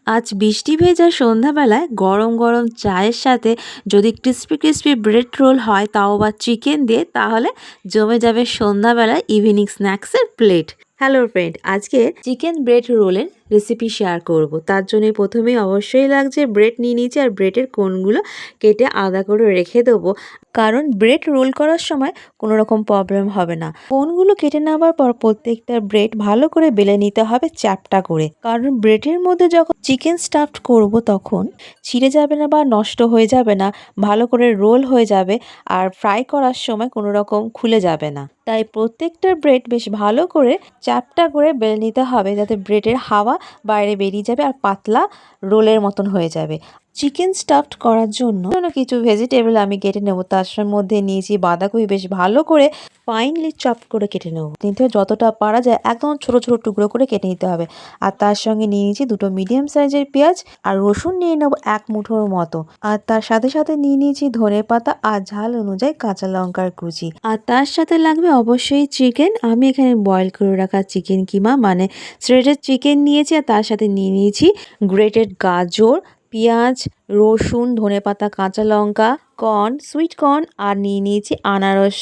আজ বৃষ্টি ভেজা সন্ধ্যাবেলায় গরম গরম চায়ের সাথে যদি ক্রিস্পি ক্রিস্পি ব্রেড রোল হয় তাও বা চিকেন দিয়ে, তাহলে জমে যাবে সন্ধ্যাবেলায় ইভিনিং স্ন্যাক্সের প্লেট। হ্যালো ফ্রেন্ড, আজকে চিকেন ব্রেড রোলের রেসিপি শেয়ার করব। তার জন্য প্রথমেই অবশ্যই লাগছে ব্রেড নিয়ে নিয়েছি, আর ব্রেডের কোণগুলো কেটে আলাদা করে রেখে দেবো, কারণ ব্রেড রোল করার সময় কোনো রকম প্রবলেম হবে না। কোণগুলো কেটে নেওয়ার পর প্রত্যেকটা ব্রেড ভালো করে বেলে নিতে হবে চ্যাপটা করে, কারণ ব্রেডের মধ্যে যখন চিকেন স্টাফড করব তখন ছিঁড়ে যাবে না বা নষ্ট হয়ে যাবে না, ভালো করে রোল হয়ে যাবে, আর ফ্রাই করার সময় কোনো রকম খুলে যাবে না। তাই প্রত্যেকটা ব্রেড বেশ ভালো করে চ্যাপটা করে বেলে নিতে হবে, যাতে ব্রেডের হাওয়া বাইরে বেরিয়ে যাবে আর পাতলা রোলের মতন হয়ে যাবে। চিকেন স্টাফড করার জন্য কিছু ভেজিটেবল আমি কেটে নেবো। তার মধ্যে নিয়েছি বাঁধাকপি, বেশ ভালো করে ফাইনলি চপ করে কেটে নেবো। কিন্তু যতটা পারা যায় একদম ছোট ছোট টুকরো করে কেটে নিতে হবে। আর তার সঙ্গে নিয়ে নিয়েছি দুটো মিডিয়াম সাইজের পেঁয়াজ, আর রসুন নিয়ে নেবো এক মুঠোর মতো। আর তার সাথে সাথে নিয়ে নিয়েছি ধনেপাতা আর ঝাল অনুযায়ী কাঁচা লঙ্কার কুচি। আর তার সাথে লাগবে অবশ্যই চিকেন। আমি এখানে বয়েল করে রাখা চিকেন কিমা মানে শ্রেডেড চিকেন নিয়েছি, আর তার সাথে নিয়ে নিয়েছি গ্রেটেড গাজর, পেঁয়াজ, রসুন, ধনেপাতা, কাঁচা লঙ্কা, কর্ন, সুইট কর্ন, আর নিয়ে নিয়েছি আনারস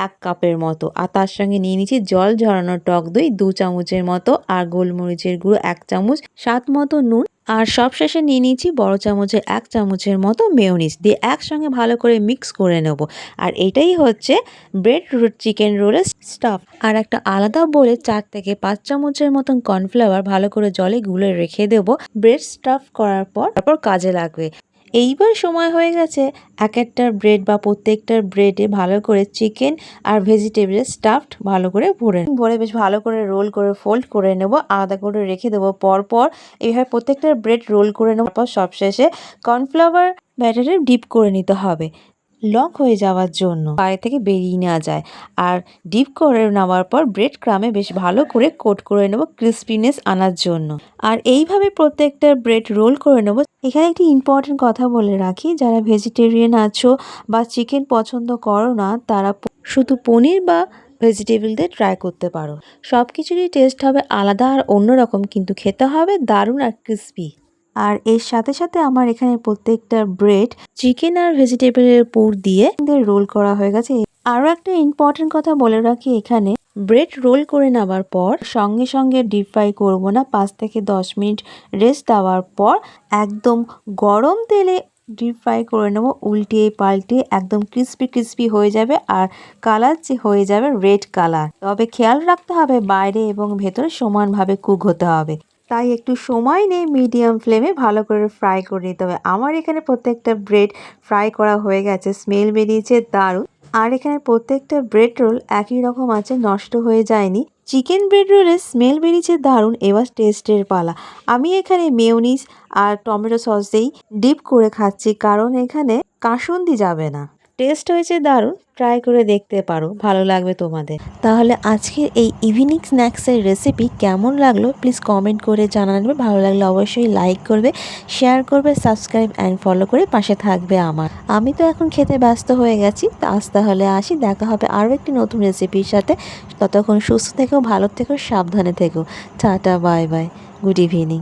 1 কাপের মতো। আর তার সঙ্গে নিয়ে নিয়েছি জল ঝরানো টক দই 2 চামচের মতো, আর গোলমরিচের গুঁড়ো 1 চামচ, স্বাদ মতো নুন, আর সবশেষে নিয়ে নিয়েছি বড় চামচের 1 চামচের মতো মেয়োনিজ দিয়ে একসঙ্গে ভালো করে মিক্স করে নেব। আর এটাই হচ্ছে ব্রেড চিকেন রোলের স্টাফ। আর একটা আলাদা বলে 4 থেকে 5 চামচের মতন কর্নফ্লাওয়ার ভালো করে জলে গুলে রেখে দেবো। ব্রেড স্টাফ করার পর তারপর কাজে লাগবে। এইবার সময় হয়ে গেছে এক একটা ব্রেড বা প্রত্যেকটার ব্রেডে ভালো করে চিকেন আর ভেজিটেবলের স্টাফড ভালো করে ভরে বেশ ভালো করে রোল করে ফোল্ড করে নেব, আলাদা করে রেখে দেবো। পরপর এইভাবে প্রত্যেকটা ব্রেড রোল করে নেব। তারপর সবশেষে কর্নফ্লাওয়ার ব্যাটারে ডিপ করে নিতে হবে লক হয়ে যাওয়ার জন্য, বাইরে থেকে বেরিয়ে নেওয়া যায়। আর ডিপ করে নেওয়ার পর ব্রেড ক্রামে বেশ ভালো করে কোট করে নেব ক্রিস্পিনেস আনার জন্য। আর এইভাবে প্রত্যেকটা ব্রেড রোল করে নেব। এখানে একটি ইম্পর্টেন্ট কথা বলে রাখি, যারা ভেজিটেরিয়ান আছো বা চিকেন পছন্দ করো না, তারা শুধু পনির বা ভেজিটেবল দিয়ে ট্রাই করতে পারো। সব কিছুরই টেস্ট হবে আলাদা আর অন্যরকম, কিন্তু খেতে হবে দারুণ আর ক্রিস্পি। আর এর সাথে সাথে আমার এখানে প্রত্যেকটা ব্রেড চিকেন আর ভেজিটেবলের পুর দিয়ে রোল করা হয়ে গেছে। আরও একটা ইম্পর্টেন্ট কথা বলে রাখি, এখানে ব্রেড রোল করে নেওয়ার পর সঙ্গে সঙ্গে ডিপ ফ্রাই করবো না। 5 থেকে 10 মিনিট রেস্ট দেওয়ার পর একদম গরম তেলে ডিপ ফ্রাই করে নেবো, উল্টিয়ে পাল্টিয়ে একদম ক্রিস্পি ক্রিস্পি হয়ে যাবে, আর কালার যে হয়ে যাবে রেড কালার। তবে খেয়াল রাখতে হবে বাইরে এবং ভেতরে সমানভাবে কুক হতে হবে, তাই একটু সময় নিয়ে মিডিয়াম ফ্লেমে ভালো করে ফ্রাই করে নিতে হবে। আমার এখানে প্রত্যেকটা ব্রেড ফ্রাই করা হয়ে গেছে, স্মেল বেরিয়েছে দারুণ। আর এখানে প্রত্যেকটা ব্রেড রোল একই রকম আছে, নষ্ট হয়ে যায়নি। চিকেন ব্রেড রোলের স্মেল বেরিয়েছে দারুণ। এবার টেস্টের পালা। আমি এখানে মেয়োনিজ আর টমেটো সস দিয়েই ডিপ করে খাচ্ছি, কারণ এখানে কাসুন্দি যাবে না। টেস্ট হয়েছে দারুণ, ট্রাই করে দেখতে পারো, ভালো লাগবে তোমাদের। তাহলে আজকের এই ইভিনিং স্ন্যাক্সের রেসিপি কেমন লাগলো প্লিজ কমেন্ট করে জানাবে। ভালো লাগলে অবশ্যই লাইক করবে, শেয়ার করবে, সাবস্ক্রাইব অ্যান্ড ফলো করে পাশে থাকবে আমার। আমি তো এখন খেতে ব্যস্ত হয়ে গেছি, আজ তাহলে আসি, দেখা হবে আরও একটি নতুন রেসিপির সাথে। ততক্ষণ সুস্থ থেকো, ভালো থেকো, সাবধানে থেকো। Tata, bye bye, good evening.